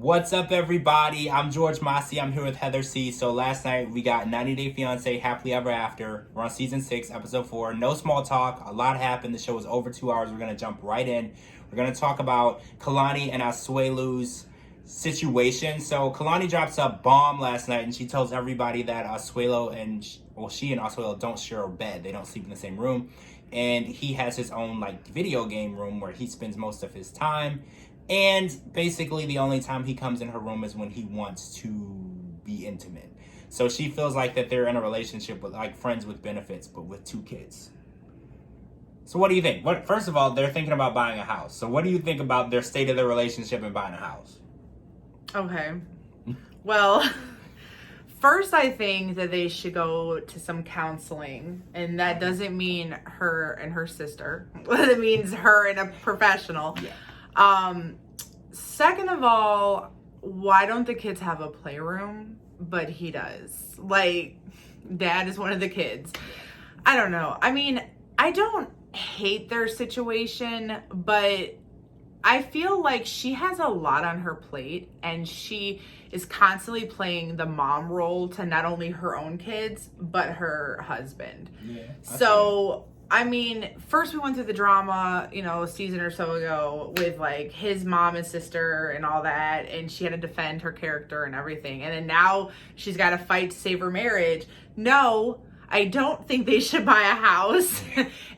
What's up, everybody? I'm George Mossey. I'm here with Heather C. So last night we got 90 Day Fiancé, Happily Ever After. We're on season 6, episode 4. No small talk. A lot happened. The show was over 2 hours. We're going to jump right in. We're going to talk about Kalani and Asuelu's situation. So Kalani drops a bomb last night and she tells everybody that she and Asuelu don't share a bed. They don't sleep in the same room. And he has his own video game room where he spends most of his time. And basically the only time he comes in her room is when he wants to be intimate. So she feels like that they're in a relationship with friends with benefits, but with 2 kids. So what do you think? First of all, they're thinking about buying a house. So what do you think about their state of their relationship and buying a house? Okay. Well, first I think that they should go to some counseling. And that doesn't mean her and her sister. It means her and a professional. Yeah. Second of all, why don't the kids have a playroom? But he does. Dad is one of the kids. I don't know. I mean, I don't hate their situation, but I feel like she has a lot on her plate and she is constantly playing the mom role to not only her own kids, but her husband. Yeah. So, I mean, first we went through the drama, a season or so ago with his mom and sister and all that. And she had to defend her character and everything. And then now she's got to fight to save her marriage. No, I don't think they should buy a house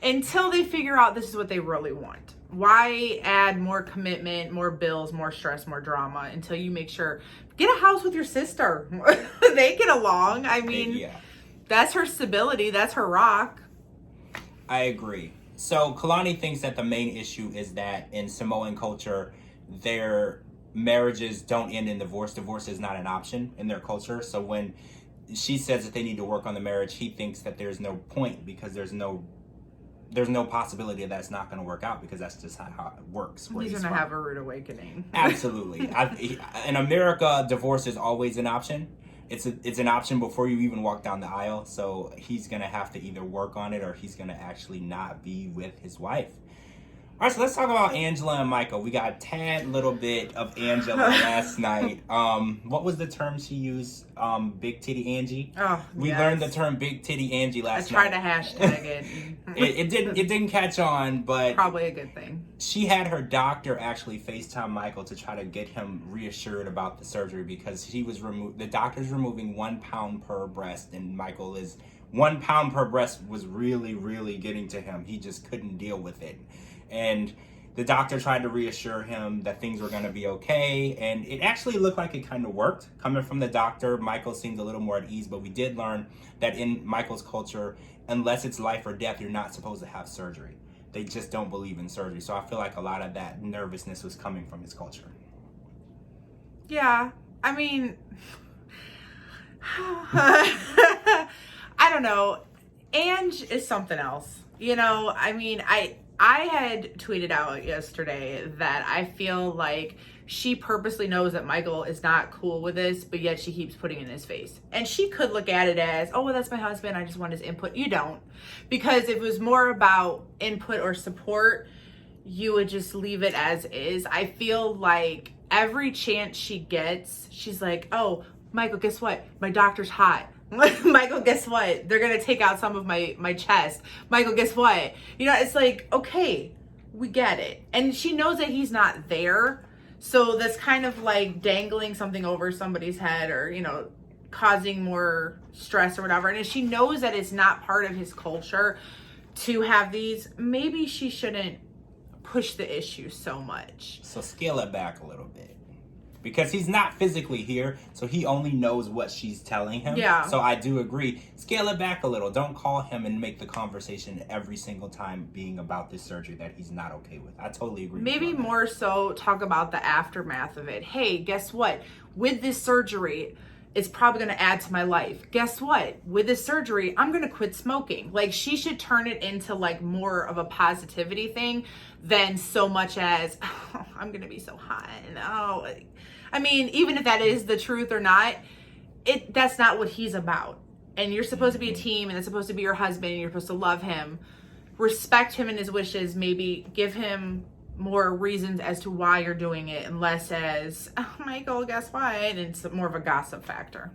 until they figure out this is what they really want. Why add more commitment, more bills, more stress, more drama until you make sure, get a house with your sister. They get along. I mean, yeah. That's her stability. That's her rock. I agree. So Kalani thinks that the main issue is that in Samoan culture, their marriages don't end in divorce. Divorce is not an option in their culture. So when she says that they need to work on the marriage, he thinks that there's no point because there's no possibility that it's not going to work out because that's just how it works. He's going to have a rude awakening. Absolutely. In America, divorce is always an option. It's an option before you even walk down the aisle. So he's going to have to either work on it or he's going to actually not be with his wife. All right, so let's talk about Angela and Michael. We got a tad little bit of Angela last night. What was the term she used? Big Titty Angie? Oh, We learned the term Big Titty Angie last night. I tried to hashtag it. It didn't catch on, but probably a good thing. She had her doctor actually FaceTime Michael to try to get him reassured about the surgery because the doctor's removing 1 pound per breast, and Michael is 1 pound per breast was really, really getting to him. He just couldn't deal with it. And the doctor tried to reassure him that things were going to be okay. And it actually looked like it kind of worked. Coming from the doctor, Michael seemed a little more at ease. But we did learn that in Michael's culture, unless it's life or death, you're not supposed to have surgery. They just don't believe in surgery. So I feel like a lot of that nervousness was coming from his culture. Yeah. I mean, I don't know. Ange is something else. I had tweeted out yesterday that I feel like she purposely knows that Michael is not cool with this, but yet she keeps putting it in his face. And she could look at it as, oh, well, that's my husband. I just want his input. You don't. Because if it was more about input or support, you would just leave it as is. I feel like every chance she gets, she's like, oh, Michael, guess what? My doctor's hot. Michael, guess what? They're going to take out some of my chest. Michael, guess what? It's like, okay, we get it. And she knows that he's not there. So that's kind of like dangling something over somebody's head or, causing more stress or whatever. And if she knows that it's not part of his culture to have these, maybe she shouldn't push the issue so much. So scale it back a little bit. Because he's not physically here, so he only knows what she's telling him. Yeah. So I do agree. Scale it back a little. Don't call him and make the conversation every single time being about this surgery that he's not okay with. I totally agree. Maybe more so talk about the aftermath of it. Hey, guess what? With this surgery, it's probably going to add to my life. Guess what? With this surgery, I'm going to quit smoking. She should turn it into more of a positivity thing than so much as, oh, I'm going to be so hot. And oh, I mean, even if that is the truth or not, that's not what he's about. And you're supposed to be a team and it's supposed to be your husband and you're supposed to love him. Respect him and his wishes. Maybe give him more reasons as to why you're doing it and less as, oh, Michael, guess what? And it's more of a gossip factor.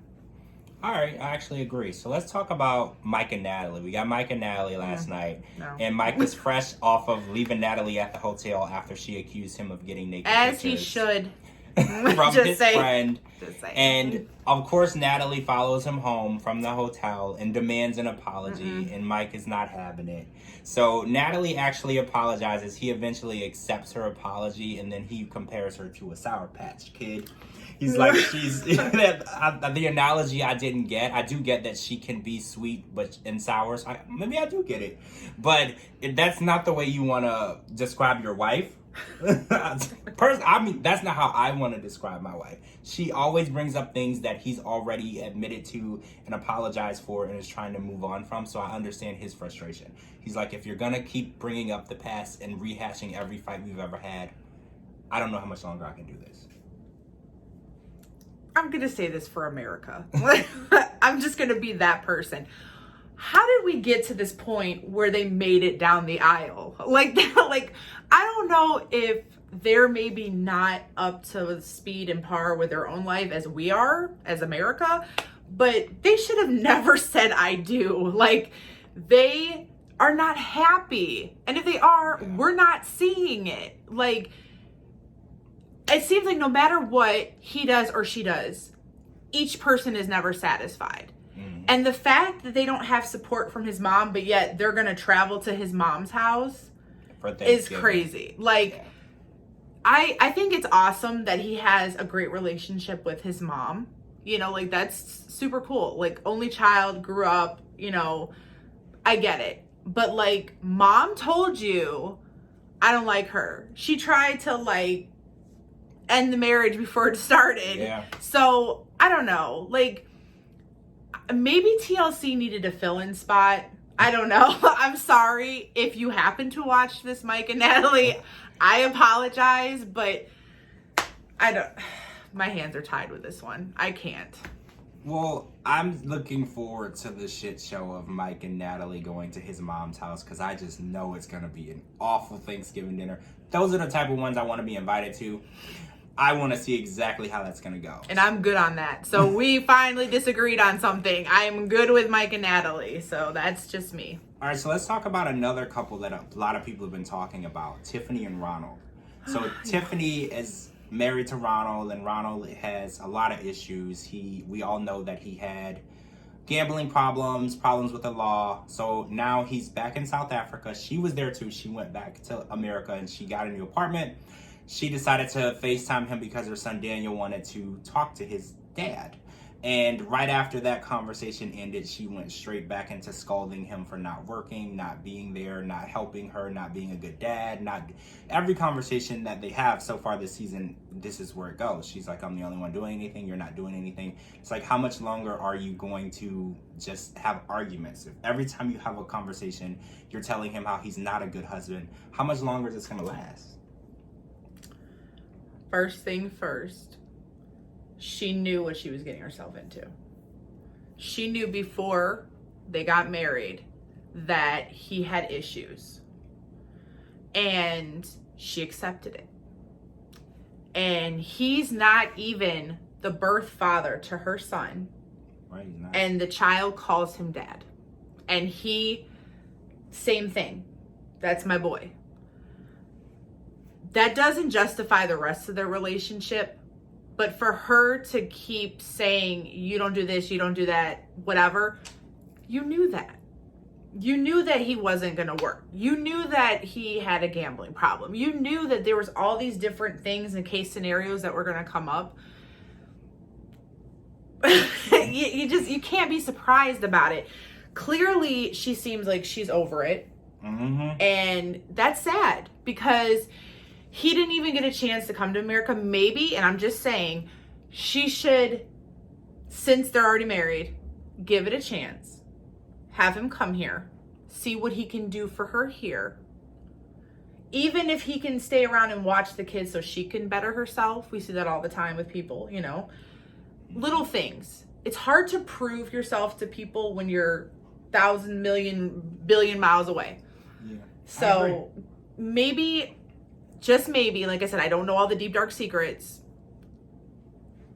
All right, I actually agree. So let's talk about Mike and Natalie. We got Mike and Natalie last night. No. And Mike was fresh off of leaving Natalie at the hotel after she accused him of getting naked As pictures he should. from his friend. Just say. And of course, Natalie follows him home from the hotel and demands an apology, and Mike is not having it. So Natalie actually apologizes. He eventually accepts her apology, and then he compares her to a Sour Patch Kid. He's like, she's the analogy I didn't get. I do get that she can be sweet but and sour. So maybe I do get it, but that's not the way you want to describe your wife. I mean, that's not how I want to describe my wife. She always brings up things that he's already admitted to and apologized for and is trying to move on from. So I understand his frustration. He's like, if you're gonna keep bringing up the past and rehashing every fight we've ever had, I don't know how much longer I can do this. I'm going to say this for America. I'm just going to be that person. How did we get to this point where they made it down the aisle? Like, I don't know if they're maybe not up to speed and par with their own life as we are, as America, but they should have never said I do. Like, they are not happy. And if they are, we're not seeing it. Like, it seems like no matter what he does or she does, each person is never satisfied. And the fact that they don't have support from his mom, but yet they're going to travel to his mom's house is crazy. Like, I think it's awesome that he has a great relationship with his mom. You know, like, that's super cool. Like, only child, grew up, you know, I get it. But, like, mom told you, I don't like her. She tried to, like, end the marriage before it started. Yeah. So, I don't know. Like, maybe TLC needed a fill-in spot. I don't know. I'm sorry if you happen to watch this, Mike and Natalie. I apologize, but my hands are tied with this one. I can't. Well, I'm looking forward to the shit show of Mike and Natalie going to his mom's house because I just know it's going to be an awful Thanksgiving dinner. Those are the type of ones I want to be invited to. I want to see exactly how that's going to go. And I'm good on that. So we finally disagreed on something. I'm good with Mike and Natalie. So that's just me. All right, so let's talk about another couple that a lot of people have been talking about, Tiffany and Ronald. So Tiffany is married to Ronald, and Ronald has a lot of issues. We all know that he had gambling problems with the law. So now he's back in South Africa. She was there too. She went back to America and she got a new apartment. She decided to FaceTime him because her son Daniel wanted to talk to his dad. And right after that conversation ended, she went straight back into scolding him for not working, not being there, not helping her, not being a good dad. Not every conversation that they have so far this season, this is where it goes. She's like, I'm the only one doing anything. You're not doing anything. It's like, how much longer are you going to just have arguments? If every time you have a conversation, you're telling him how he's not a good husband, how much longer is this going to last? First thing first, she knew what she was getting herself into. She knew before they got married that he had issues. And she accepted it. And he's not even the birth father to her son. Right, he's not. And the child calls him dad. And he, same thing. That's my boy. That doesn't justify the rest of their relationship, but for her to keep saying, you don't do this, you don't do that, whatever, you knew that. You knew that he wasn't going to work. You knew that he had a gambling problem. You knew that there was all these different things and case scenarios that were going to come up. you can't be surprised about it. Clearly, she seems like she's over it. Mm-hmm. And that's sad because he didn't even get a chance to come to America. Maybe, and I'm just saying, she should, since they're already married, give it a chance. Have him come here. See what he can do for her here. Even if he can stay around and watch the kids so she can better herself. We see that all the time with people, you know. Little things. It's hard to prove yourself to people when you're 1,000,000,000,000,000 miles away. Yeah. So maybe just maybe, like I said, I don't know all the deep, dark secrets.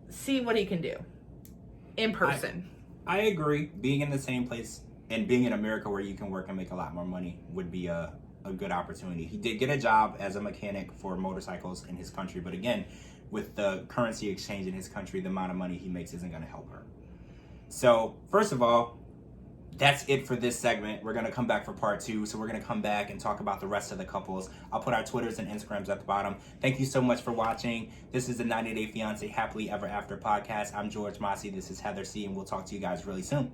See what he can do in person. I agree. Being in the same place and being in America where you can work and make a lot more money would be a good opportunity. He did get a job as a mechanic for motorcycles in his country, but again, with the currency exchange in his country, the amount of money he makes isn't going to help her. So, first of all, that's it for this segment. We're going to come back for part 2. So we're going to come back and talk about the rest of the couples. I'll put our Twitters and Instagrams at the bottom. Thank you so much for watching. This is the 90 Day Fiancé Happily Ever After podcast. I'm George Mossey. This is Heather C. And we'll talk to you guys really soon.